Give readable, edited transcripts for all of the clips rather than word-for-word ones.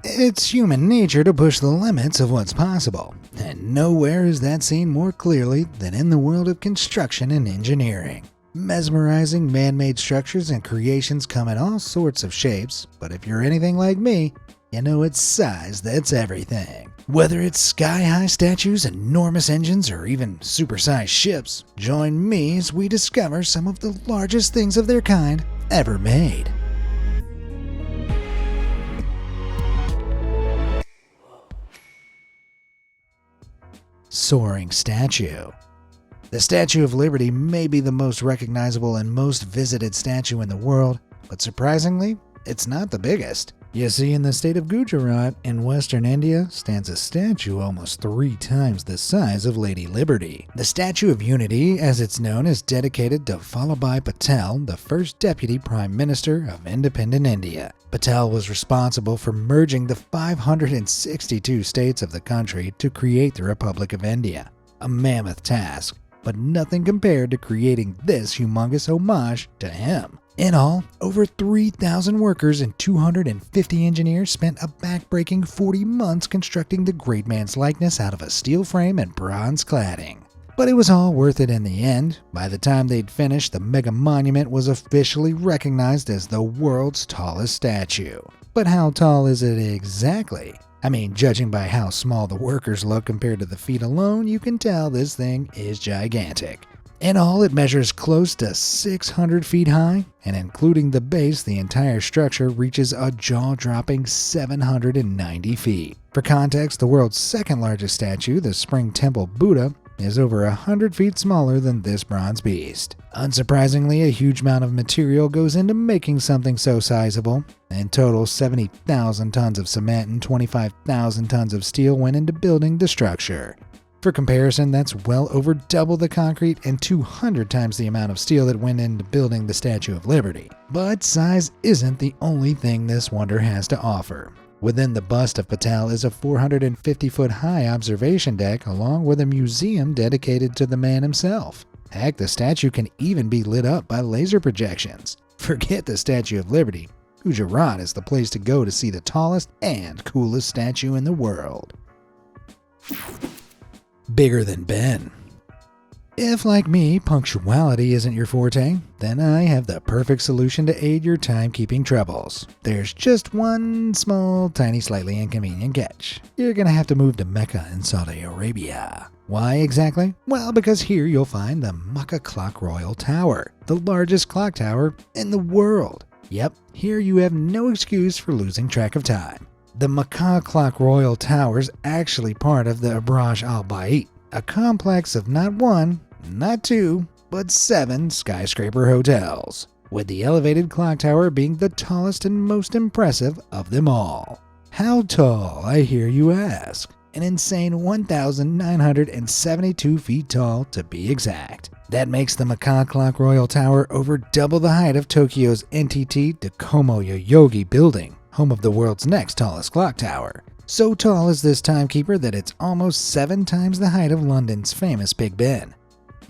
It's human nature to push the limits of what's possible, and nowhere is that seen more clearly than in the world of construction and engineering. Mesmerizing man-made structures and creations come in all sorts of shapes, but if you're anything like me, you know it's size that's everything. Whether it's sky-high statues, enormous engines, or even supersized ships, join me as we discover some of the largest things of their kind ever made. Soaring statue. The Statue of Liberty may be the most recognizable and most visited statue in the world, but surprisingly, it's not the biggest. You see, in the state of Gujarat in western India stands a statue almost 3 times the size of Lady Liberty. The Statue of Unity, as it's known, is dedicated to Vallabhbhai Patel, the first Deputy Prime Minister of independent India. Patel was responsible for merging the 562 states of the country to create the Republic of India. A mammoth task, but nothing compared to creating this humongous homage to him. In all, over 3,000 workers and 250 engineers spent a back-breaking 40 months constructing the great man's likeness out of a steel frame and bronze cladding. But it was all worth it in the end. By the time they'd finished, the mega monument was officially recognized as the world's tallest statue. But how tall is it exactly? I mean, judging by how small the workers look compared to the feet alone, you can tell this thing is gigantic. In all, it measures close to 600 feet high, and including the base, the entire structure reaches a jaw-dropping 790 feet. For context, the world's second largest statue, the Spring Temple Buddha, is over 100 feet smaller than this bronze beast. Unsurprisingly, a huge amount of material goes into making something so sizable. In total, 70,000 tons of cement and 25,000 tons of steel went into building the structure. For comparison, that's well over double the concrete and 200 times the amount of steel that went into building the Statue of Liberty. But size isn't the only thing this wonder has to offer. Within the bust of Patel is a 450-foot high observation deck along with a museum dedicated to the man himself. Heck, the statue can even be lit up by laser projections. Forget the Statue of Liberty. Gujarat is the place to go to see the tallest and coolest statue in the world. Bigger than Ben. If, like me, punctuality isn't your forte, then I have the perfect solution to aid your timekeeping troubles. There's just one small, tiny, slightly inconvenient catch. You're gonna have to move to Mecca in Saudi Arabia. Why exactly? Well, because here you'll find the Mecca Clock Royal Tower, the largest clock tower in the world. Yep, here you have no excuse for losing track of time. The Mecca Clock Royal Tower is actually part of the Burj Al Bait, a complex of not 1, not 2, but 7 skyscraper hotels, with the elevated clock tower being the tallest and most impressive of them all. How tall, I hear you ask? An insane 1,972 feet tall to be exact. That makes the Mecca Clock Royal Tower over double the height of Tokyo's NTT Docomo Yoyogi building, home of the world's next tallest clock tower. So tall is this timekeeper that it's almost 7 times the height of London's famous Big Ben.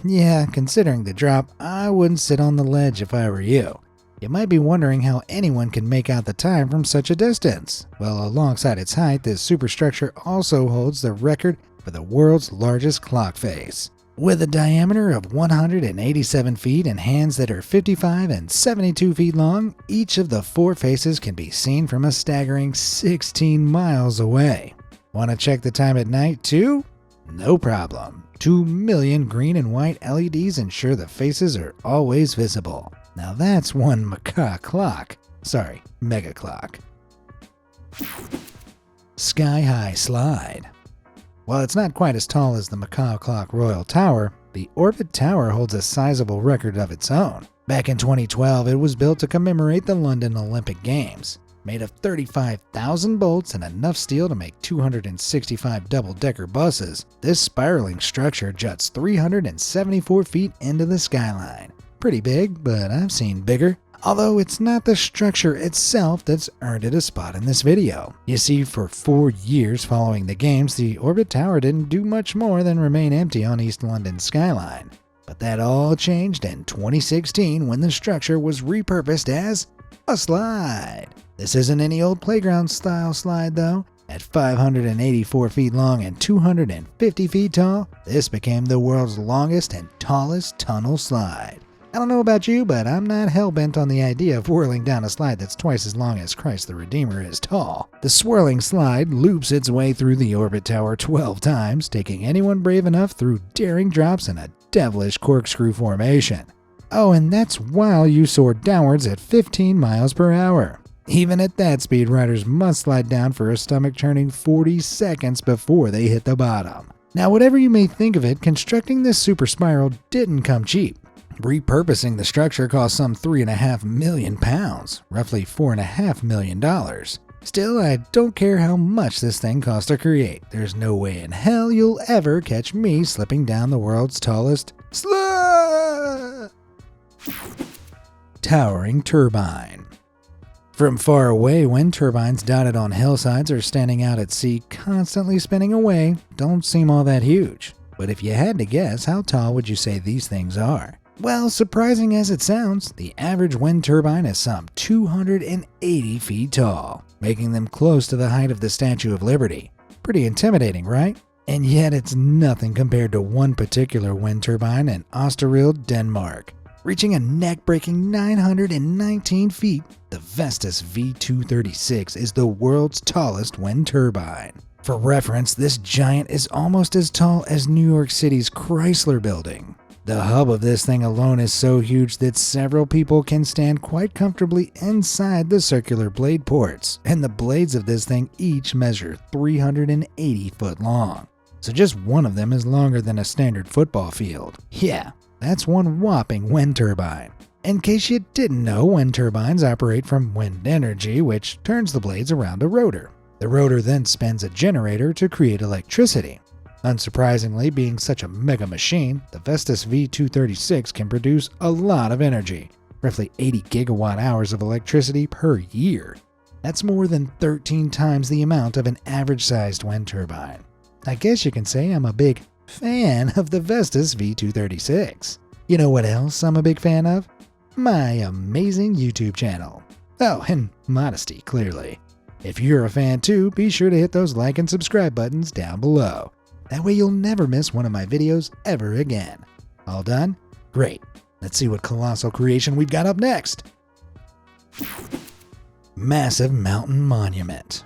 Yeah, considering the drop, I wouldn't sit on the ledge if I were you. You might be wondering how anyone can make out the time from such a distance. Well, alongside its height, this superstructure also holds the record for the world's largest clock face. With a diameter of 187 feet and hands that are 55 and 72 feet long, each of the 4 faces can be seen from a staggering 16 miles away. Want to check the time at night too? No problem. 2 million green and white LEDs ensure the faces are always visible. Now that's one Mecca clock. Sorry, mega clock. Sky High Slide. While it's not quite as tall as the Mecca Clock Royal Tower, the Orbit Tower holds a sizable record of its own. Back in 2012, it was built to commemorate the London Olympic Games. Made of 35,000 bolts and enough steel to make 265 double-decker buses, this spiraling structure juts 374 feet into the skyline. Pretty big, but I've seen bigger. Although it's not the structure itself that's earned it a spot in this video. You see, for 4 years following the games, the Orbit Tower didn't do much more than remain empty on East London's skyline. But that all changed in 2016 when the structure was repurposed as a slide. This isn't any old playground style slide though. At 584 feet long and 250 feet tall, this became the world's longest and tallest tunnel slide. I don't know about you, but I'm not hell-bent on the idea of whirling down a slide that's twice as long as Christ the Redeemer is tall. The swirling slide loops its way through the orbit tower 12 times, taking anyone brave enough through daring drops in a devilish corkscrew formation. Oh, and that's while you soar downwards at 15 miles per hour. Even at that speed, riders must slide down for a stomach-churning 40 seconds before they hit the bottom. Now, whatever you may think of it, constructing this super spiral didn't come cheap. Repurposing the structure cost some £3.5 million, roughly $4.5 million. Still, I don't care how much this thing cost to create. There's no way in hell you'll ever catch me slipping down the world's tallest slide. Towering turbine. From far away, wind turbines dotted on hillsides or standing out at sea constantly spinning away don't seem all that huge. But if you had to guess, how tall would you say these things are? Well, surprising as it sounds, the average wind turbine is some 280 feet tall, making them close to the height of the Statue of Liberty. Pretty intimidating, right? And yet it's nothing compared to one particular wind turbine in Oosterwolde, Denmark. Reaching a neck-breaking 919 feet, the Vestas V236 is the world's tallest wind turbine. For reference, this giant is almost as tall as New York City's Chrysler Building. The hub of this thing alone is so huge that several people can stand quite comfortably inside the circular blade ports, and the blades of this thing each measure 380 foot long. So just one of them is longer than a standard football field. Yeah, that's one whopping wind turbine. In case you didn't know, wind turbines operate from wind energy, which turns the blades around a rotor. The rotor then spins a generator to create electricity. Unsurprisingly, being such a mega machine, the Vestas V236 can produce a lot of energy, roughly 80 gigawatt hours of electricity per year. That's more than 13 times the amount of an average-sized wind turbine. I guess you can say I'm a big fan of the Vestas V236. You know what else I'm a big fan of? My amazing YouTube channel. Oh, and modesty, clearly. If you're a fan too, be sure to hit those like and subscribe buttons down below. That way you'll never miss one of my videos ever again. All done? Great. Let's see what colossal creation we've got up next. Massive mountain monument.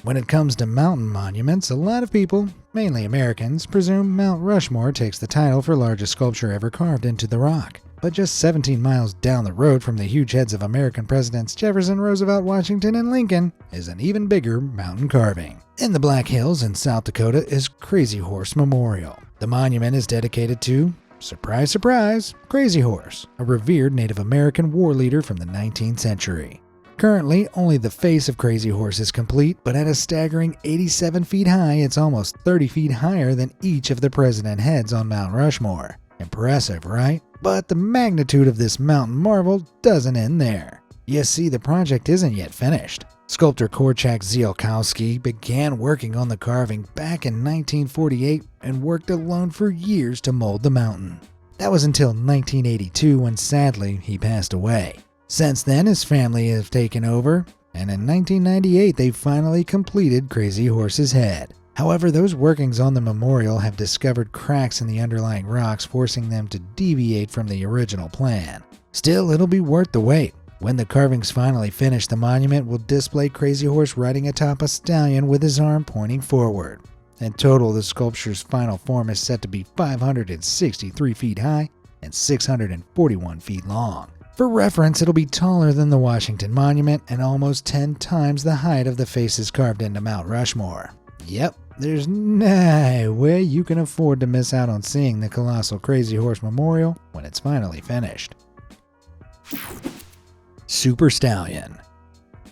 When it comes to mountain monuments, a lot of people, mainly Americans, presume Mount Rushmore takes the title for largest sculpture ever carved into the rock. But just 17 miles down the road from the huge heads of American presidents Jefferson, Roosevelt, Washington, and Lincoln is an even bigger mountain carving. In the Black Hills in South Dakota is Crazy Horse Memorial. The monument is dedicated to, surprise, surprise, Crazy Horse, a revered Native American war leader from the 19th century. Currently, only the face of Crazy Horse is complete, but at a staggering 87 feet high, it's almost 30 feet higher than each of the president heads on Mount Rushmore. Impressive, right? But the magnitude of this mountain marvel doesn't end there. You see, the project isn't yet finished. Sculptor Korczak Ziolkowski began working on the carving back in 1948 and worked alone for years to mold the mountain. That was until 1982 when sadly he passed away. Since then, his family have taken over, and in 1998 they finally completed Crazy Horse's head. However, those workings on the memorial have discovered cracks in the underlying rocks, forcing them to deviate from the original plan. Still, it'll be worth the wait. When the carving's finally finished, the monument will display Crazy Horse riding atop a stallion with his arm pointing forward. In total, the sculpture's final form is set to be 563 feet high and 641 feet long. For reference, it'll be taller than the Washington Monument and almost 10 times the height of the faces carved into Mount Rushmore. Yep, there's no way you can afford to miss out on seeing the colossal Crazy Horse Memorial when it's finally finished. Super Stallion.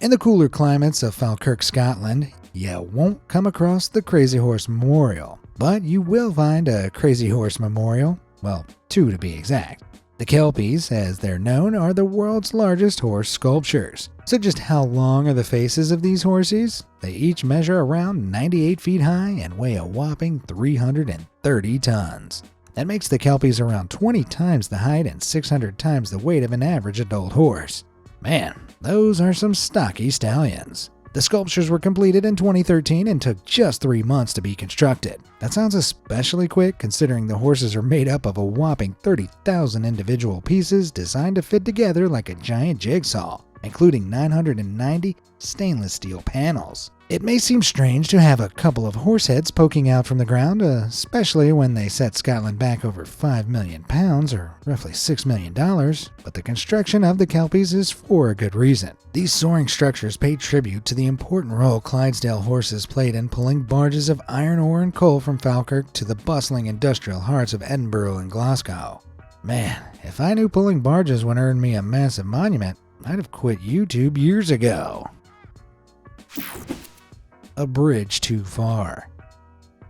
In the cooler climates of Falkirk, Scotland, you won't come across the Crazy Horse Memorial, but you will find a Crazy Horse Memorial, well, two to be exact. The Kelpies, as they're known, are the world's largest horse sculptures. So just how long are the faces of these horses? They each measure around 98 feet high and weigh a whopping 330 tons. That makes the Kelpies around 20 times the height and 600 times the weight of an average adult horse. Man, Those are some stocky stallions. The sculptures were completed in 2013 and took just 3 months to be constructed. That sounds especially quick considering the horses are made up of a whopping 30,000 individual pieces designed to fit together like a giant jigsaw, including 990 stainless steel panels. It may seem strange to have a couple of horse heads poking out from the ground, especially when they set Scotland back over £5 million, or roughly $6 million, but the construction of the Kelpies is for a good reason. These soaring structures pay tribute to the important role Clydesdale horses played in pulling barges of iron ore and coal from Falkirk to the bustling industrial hearts of Edinburgh and Glasgow. Man, if I knew pulling barges would earn me a massive monument, I'd have quit YouTube years ago. A bridge too far.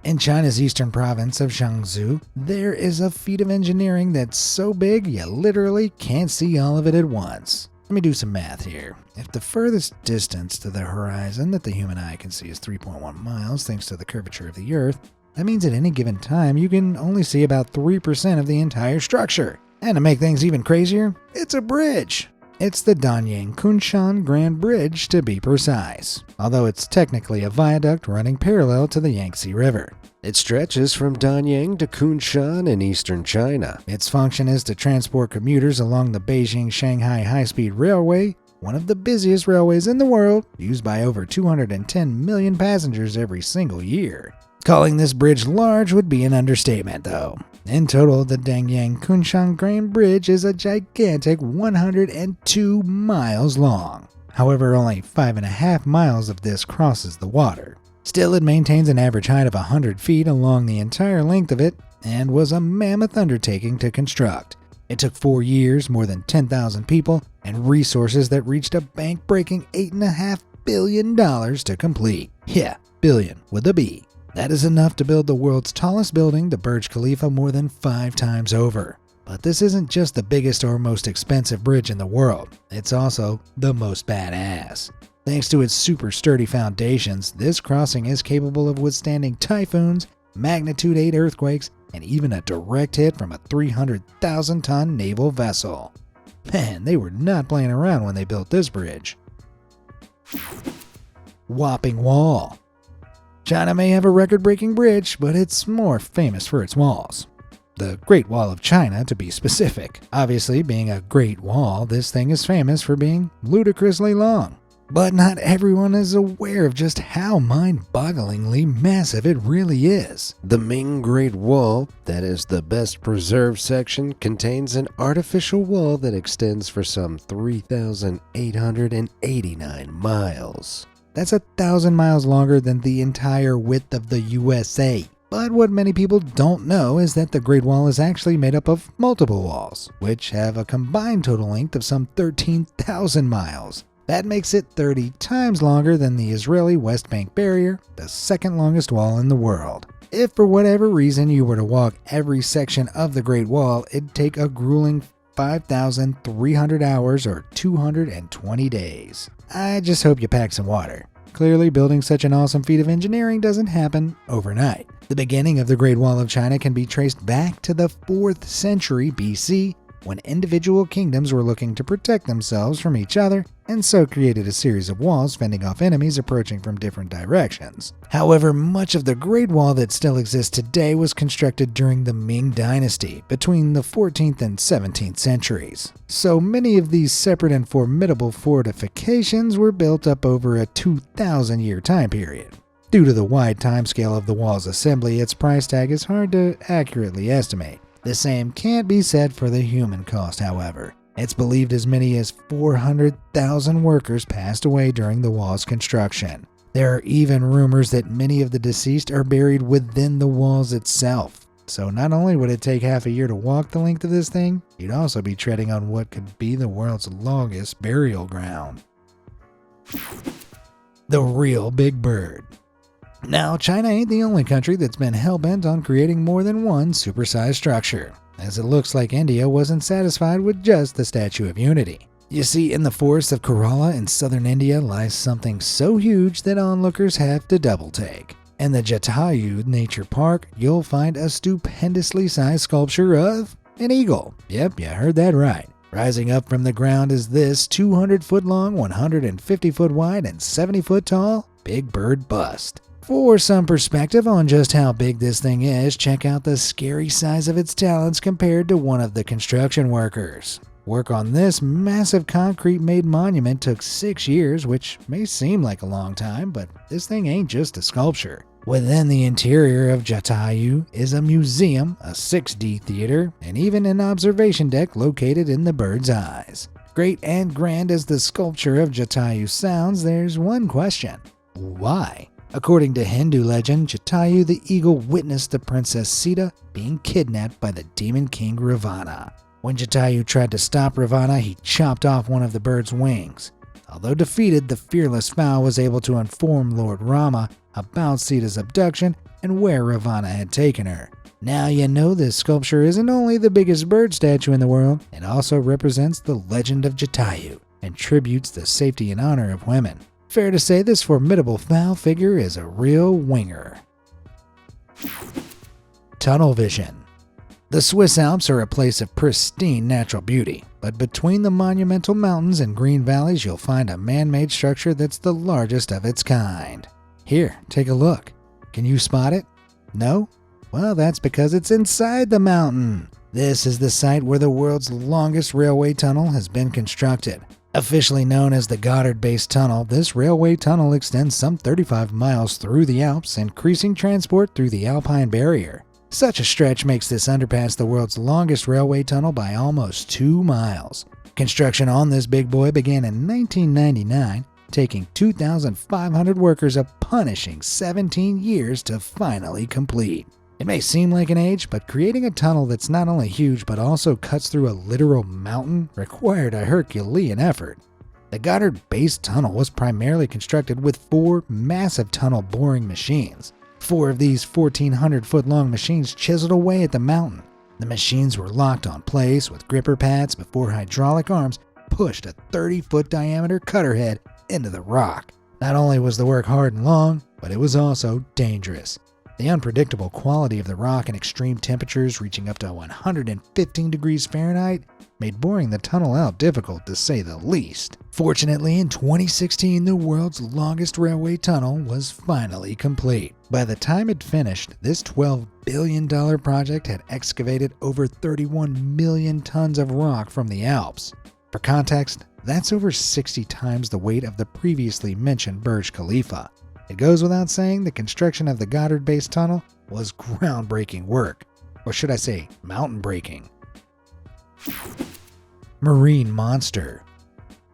In China's eastern province of Jiangsu, there is a feat of engineering that's so big you literally can't see all of it at once. Let me do some math here. If the furthest distance to the horizon that the human eye can see is 3.1 miles thanks to the curvature of the Earth, that means at any given time you can only see about 3% of the entire structure. And to make things even crazier, it's a bridge. It's the Danyang Kunshan Grand Bridge to be precise, although it's technically a viaduct running parallel to the Yangtze River. It stretches from Danyang to Kunshan in eastern China. Its function is to transport commuters along the Beijing-Shanghai High-Speed Railway, one of the busiest railways in the world, used by over 210 million passengers every single year. Calling this bridge large would be an understatement, though. In total, the Danyang Kunshan Grand Bridge is a gigantic 102 miles long. However, only 5.5 miles of this crosses the water. Still, it maintains an average height of 100 feet along the entire length of it, and was a mammoth undertaking to construct. It took 4 years, more than 10,000 people, and resources that reached a bank-breaking $8.5 billion to complete. Yeah, billion with a B. That is enough to build the world's tallest building, the Burj Khalifa, more than 5 times over. But this isn't just the biggest or most expensive bridge in the world, it's also the most badass. Thanks to its super sturdy foundations, this crossing is capable of withstanding typhoons, magnitude 8 earthquakes, and even a direct hit from a 300,000-ton naval vessel. Man, they were not playing around when they built this bridge. Wapping Wall. China may have a record-breaking bridge, but it's more famous for its walls. The Great Wall of China, to be specific. Obviously, being a Great Wall, this thing is famous for being ludicrously long. But not everyone is aware of just how mind-bogglingly massive it really is. The Ming Great Wall, that is the best preserved section, contains an artificial wall that extends for some 3,889 miles. That's 1,000 miles longer than the entire width of the USA. But what many people don't know is that the Great Wall is actually made up of multiple walls, which have a combined total length of some 13,000 miles. That makes it 30 times longer than the Israeli West Bank Barrier, the second longest wall in the world. If for whatever reason you were to walk every section of the Great Wall, it'd take a grueling 5,300 hours or 220 days. I just hope you pack some water. Clearly, building such an awesome feat of engineering doesn't happen overnight. The beginning of the Great Wall of China can be traced back to the 4th century BC, when individual kingdoms were looking to protect themselves from each other, and so created a series of walls fending off enemies approaching from different directions. However, much of the Great Wall that still exists today was constructed during the Ming Dynasty, between the 14th and 17th centuries. So many of these separate and formidable fortifications were built up over a 2,000-year time period. Due to the wide timescale of the wall's assembly, its price tag is hard to accurately estimate. The same can't be said for the human cost, however. It's believed as many as 400,000 workers passed away during the wall's construction. There are even rumors that many of the deceased are buried within the walls itself. So not only would it take half a year to walk the length of this thing, you'd also be treading on what could be the world's longest burial ground. The real Big Bird. Now, China ain't the only country that's been hell-bent on creating more than one supersized structure, as it looks like India wasn't satisfied with just the Statue of Unity. You see, in the forests of Kerala in southern India lies something so huge that onlookers have to double-take. In the Jatayu Nature Park, you'll find a stupendously sized sculpture of an eagle. Yep, you heard that right. Rising up from the ground is this 200-foot long, 150-foot wide, and 70-foot tall Big Bird bust. For some perspective on just how big this thing is, check out the scary size of its talons compared to one of the construction workers. Work on this massive concrete-made monument took 6 years, which may seem like a long time, but this thing ain't just a sculpture. Within the interior of Jatayu is a museum, a 6D theater, and even an observation deck located in the bird's eyes. Great and grand as the sculpture of Jatayu sounds, there's one question. Why? According to Hindu legend, Jatayu the eagle witnessed the princess Sita being kidnapped by the demon king Ravana. When Jatayu tried to stop Ravana, he chopped off one of the bird's wings. Although defeated, the fearless fowl was able to inform Lord Rama about Sita's abduction and where Ravana had taken her. Now you know this sculpture isn't only the biggest bird statue in the world, it also represents the legend of Jatayu and tributes the safety and honor of women. Fair to say this formidable fowl figure is a real winger. Tunnel vision. The Swiss Alps are a place of pristine natural beauty, but between the monumental mountains and green valleys you'll find a man-made structure that's the largest of its kind. Here, take a look. Can you spot it? No? Well, that's because it's inside the mountain. This is the site where the world's longest railway tunnel has been constructed. Officially known as the Gotthard Base Tunnel, this railway tunnel extends some 35 miles through the Alps, increasing transport through the Alpine barrier. Such a stretch makes this underpass the world's longest railway tunnel by almost 2 miles. Construction on this big boy began in 1999, taking 2,500 workers a punishing 17 years to finally complete. It may seem like an age, but creating a tunnel that's not only huge but also cuts through a literal mountain required a Herculean effort. The Gotthard Base Tunnel was primarily constructed with 4 massive tunnel boring machines. 4 of these 1,400-foot-long machines chiseled away at the mountain. The machines were locked on place with gripper pads before hydraulic arms pushed a 30-foot diameter cutter head into the rock. Not only was the work hard and long, but it was also dangerous. The unpredictable quality of the rock and extreme temperatures reaching up to 115 degrees Fahrenheit made boring the tunnel out difficult to say the least. Fortunately, in 2016, the world's longest railway tunnel was finally complete. By the time it finished, this $12 billion project had excavated over 31 million tons of rock from the Alps. For context, that's over 60 times the weight of the previously mentioned Burj Khalifa. It goes without saying the construction of the Gotthard Base Tunnel was groundbreaking work, or should I say mountain-breaking. Marine monster.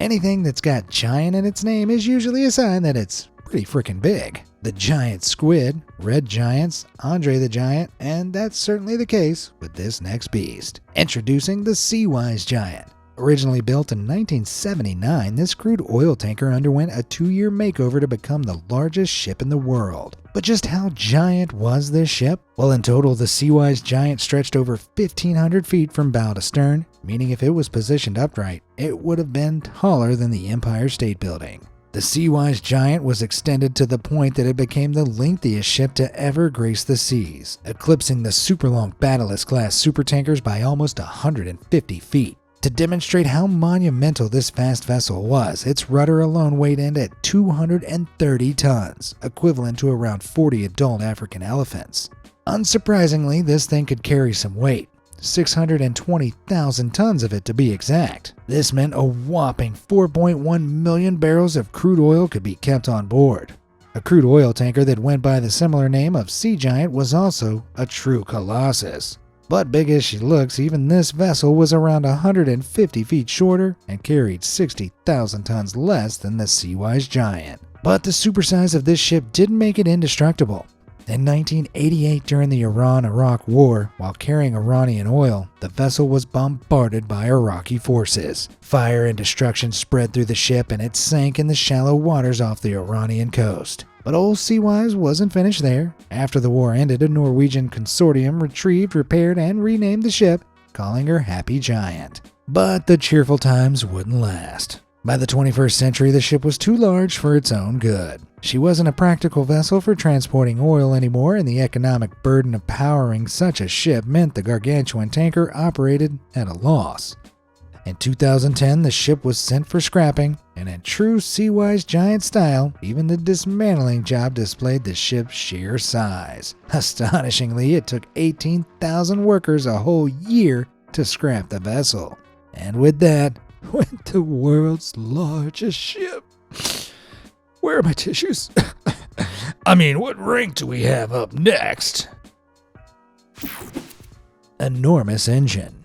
Anything that's got giant in its name is usually a sign that it's pretty freaking big. The giant squid, red giants, Andre the Giant, and that's certainly the case with this next beast. Introducing the Seawise Giant. Originally built in 1979, this crude oil tanker underwent a 2-year makeover to become the largest ship in the world. But just how giant was this ship? Well, in total, the Seawise Giant stretched over 1,500 feet from bow to stern, meaning if it was positioned upright, it would have been taller than the Empire State Building. The Seawise Giant was extended to the point that it became the lengthiest ship to ever grace the seas, eclipsing the super-long Battleless-class supertankers by almost 150 feet. To demonstrate how monumental this fast vessel was, its rudder alone weighed in at 230 tons, equivalent to around 40 adult African elephants. Unsurprisingly, this thing could carry some weight, 620,000 tons of it to be exact. This meant a whopping 4.1 million barrels of crude oil could be kept on board. A crude oil tanker that went by the similar name of Sea Giant was also a true colossus. But big as she looks, even this vessel was around 150 feet shorter and carried 60,000 tons less than the Seawise Giant. But the supersize of this ship didn't make it indestructible. In 1988, during the Iran-Iraq War, while carrying Iranian oil, the vessel was bombarded by Iraqi forces. Fire and destruction spread through the ship and it sank in the shallow waters off the Iranian coast. But old Seawise wasn't finished there. After the war ended, a Norwegian consortium retrieved, repaired, and renamed the ship, calling her Happy Giant. But the cheerful times wouldn't last. By the 21st century, the ship was too large for its own good. She wasn't a practical vessel for transporting oil anymore, and the economic burden of powering such a ship meant the gargantuan tanker operated at a loss. In 2010, the ship was sent for scrapping, and in true Seawise Giant style, even the dismantling job displayed the ship's sheer size. Astonishingly, it took 18,000 workers a whole year to scrap the vessel. And with that, went the world's largest ship. Where are my tissues? What rank do we have up next? Enormous engine.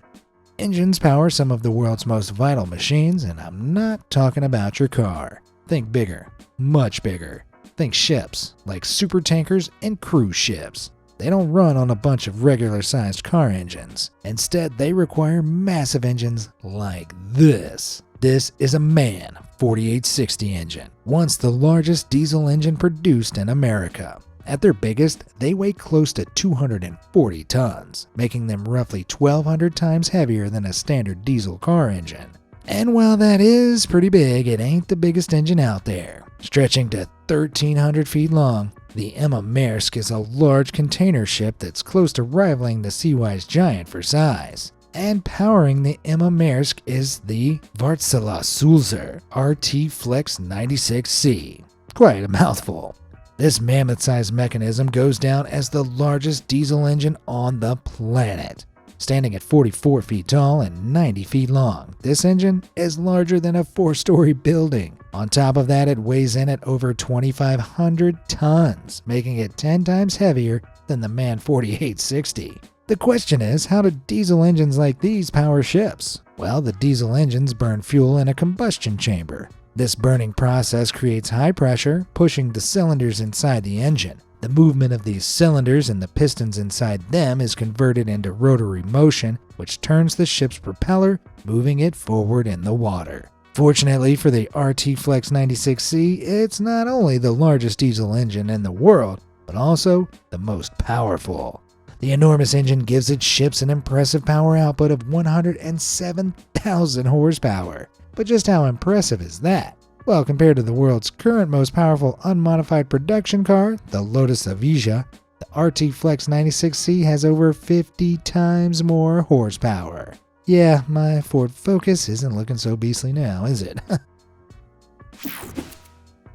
Engines power some of the world's most vital machines, and I'm not talking about your car. Think bigger, much bigger. Think ships, like supertankers and cruise ships. They don't run on a bunch of regular-sized car engines. Instead, they require massive engines like this. This is a MAN 4860 engine, once the largest diesel engine produced in America. At their biggest, they weigh close to 240 tons, making them roughly 1,200 times heavier than a standard diesel car engine. And while that is pretty big, it ain't the biggest engine out there. Stretching to 1,300 feet long, the Emma Maersk is a large container ship that's close to rivaling the Seawise Giant for size. And powering the Emma Maersk is the Wärtsilä Sulzer RT Flex 96C. Quite a mouthful. This mammoth-sized mechanism goes down as the largest diesel engine on the planet. Standing at 44 feet tall and 90 feet long, this engine is larger than a 4-story building. On top of that, it weighs in at over 2,500 tons, making it 10 times heavier than the MAN 4860. The question is, how do diesel engines like these power ships? Well, the diesel engines burn fuel in a combustion chamber. This burning process creates high pressure, pushing the cylinders inside the engine. The movement of these cylinders and the pistons inside them is converted into rotary motion, which turns the ship's propeller, moving it forward in the water. Fortunately for the RT Flex 96C, it's not only the largest diesel engine in the world, but also the most powerful. The enormous engine gives its ships an impressive power output of 107,000 horsepower. But just how impressive is that? Well, compared to the world's current most powerful unmodified production car, the Lotus Evija, the RT Flex 96C has over 50 times more horsepower. Yeah, my Ford Focus isn't looking so beastly now, is it?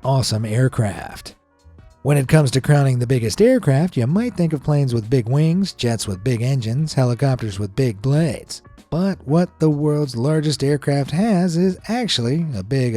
Awesome aircraft. When it comes to crowning the biggest aircraft, you might think of planes with big wings, jets with big engines, helicopters with big blades. But what the world's largest aircraft has is actually a big,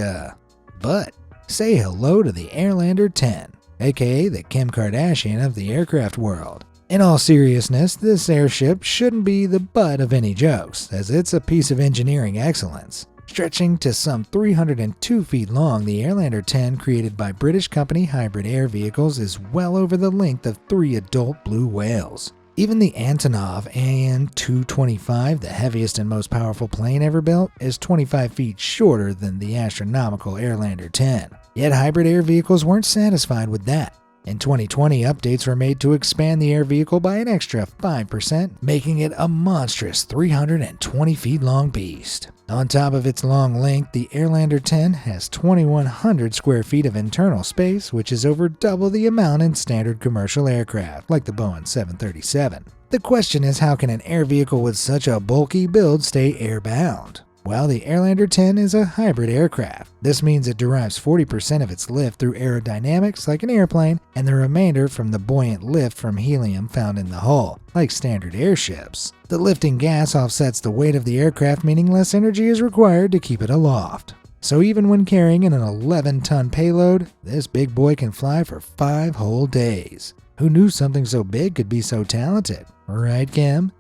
butt. Say hello to the Airlander 10, aka the Kim Kardashian of the aircraft world. In all seriousness, this airship shouldn't be the butt of any jokes, as it's a piece of engineering excellence. Stretching to some 302 feet long, the Airlander 10, created by British company Hybrid Air Vehicles, is well over the length of 3 adult blue whales. Even the Antonov AN-225, the heaviest and most powerful plane ever built, is 25 feet shorter than the astronomical Airlander 10. Yet Hybrid Air Vehicles weren't satisfied with that. In 2020, updates were made to expand the air vehicle by an extra 5%, making it a monstrous 320 feet long beast. On top of its long length, the Airlander 10 has 2,100 square feet of internal space, which is over double the amount in standard commercial aircraft, like the Boeing 737. The question is, how can an air vehicle with such a bulky build stay airbound? Well, the Airlander 10 is a hybrid aircraft. This means it derives 40% of its lift through aerodynamics like an airplane, and the remainder from the buoyant lift from helium found in the hull, like standard airships. The lifting gas offsets the weight of the aircraft, meaning less energy is required to keep it aloft. So even when carrying an 11-ton payload, this big boy can fly for 5 whole days. Who knew something so big could be so talented? Right, Kim?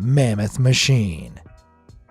Mammoth Machine.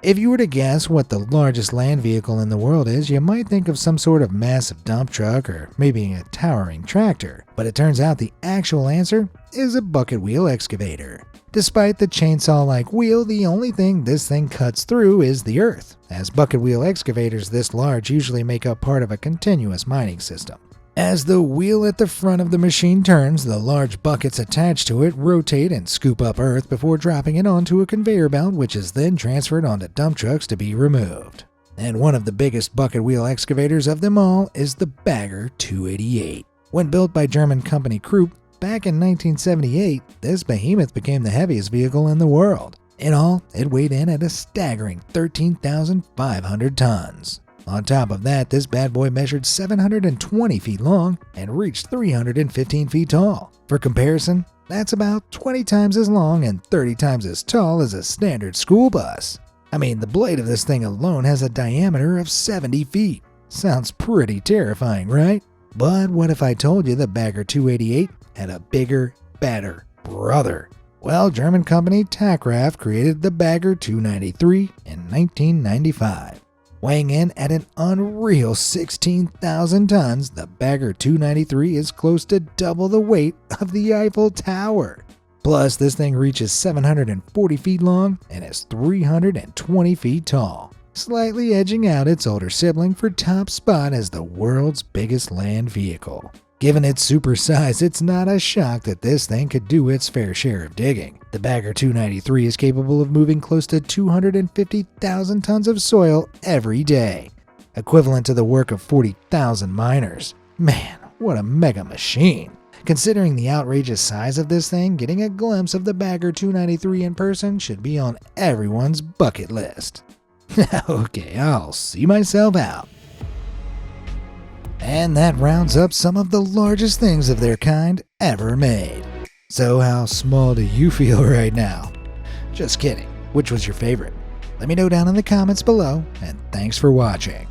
If you were to guess what the largest land vehicle in the world is, you might think of some sort of massive dump truck or maybe a towering tractor. But it turns out the actual answer is a bucket wheel excavator. Despite the chainsaw-like wheel, the only thing this thing cuts through is the earth, as bucket wheel excavators this large usually make up part of a continuous mining system. As the wheel at the front of the machine turns, the large buckets attached to it rotate and scoop up earth before dropping it onto a conveyor belt, which is then transferred onto dump trucks to be removed. And one of the biggest bucket wheel excavators of them all is the Bagger 288. When built by German company Krupp back in 1978, this behemoth became the heaviest vehicle in the world. In all, it weighed in at a staggering 13,500 tons. On top of that, this bad boy measured 720 feet long and reached 315 feet tall. For comparison, that's about 20 times as long and 30 times as tall as a standard school bus. I mean, the blade of this thing alone has a diameter of 70 feet. Sounds pretty terrifying, right? But what if I told you the Bagger 288 had a bigger, badder brother? Well, German company Tackraft created the Bagger 293 in 1995. Weighing in at an unreal 16,000 tons, the Bagger 293 is close to double the weight of the Eiffel Tower. Plus, this thing reaches 740 feet long and is 320 feet tall, slightly edging out its older sibling for top spot as the world's biggest land vehicle. Given its super size, it's not a shock that this thing could do its fair share of digging. The Bagger 293 is capable of moving close to 250,000 tons of soil every day, equivalent to the work of 40,000 miners. Man, what a mega machine! Considering the outrageous size of this thing, getting a glimpse of the Bagger 293 in person should be on everyone's bucket list. Okay, I'll see myself out. And that rounds up some of the largest things of their kind ever made. So how small do you feel right now? Just kidding. Which was your favorite? Let me know down in the comments below, and thanks for watching.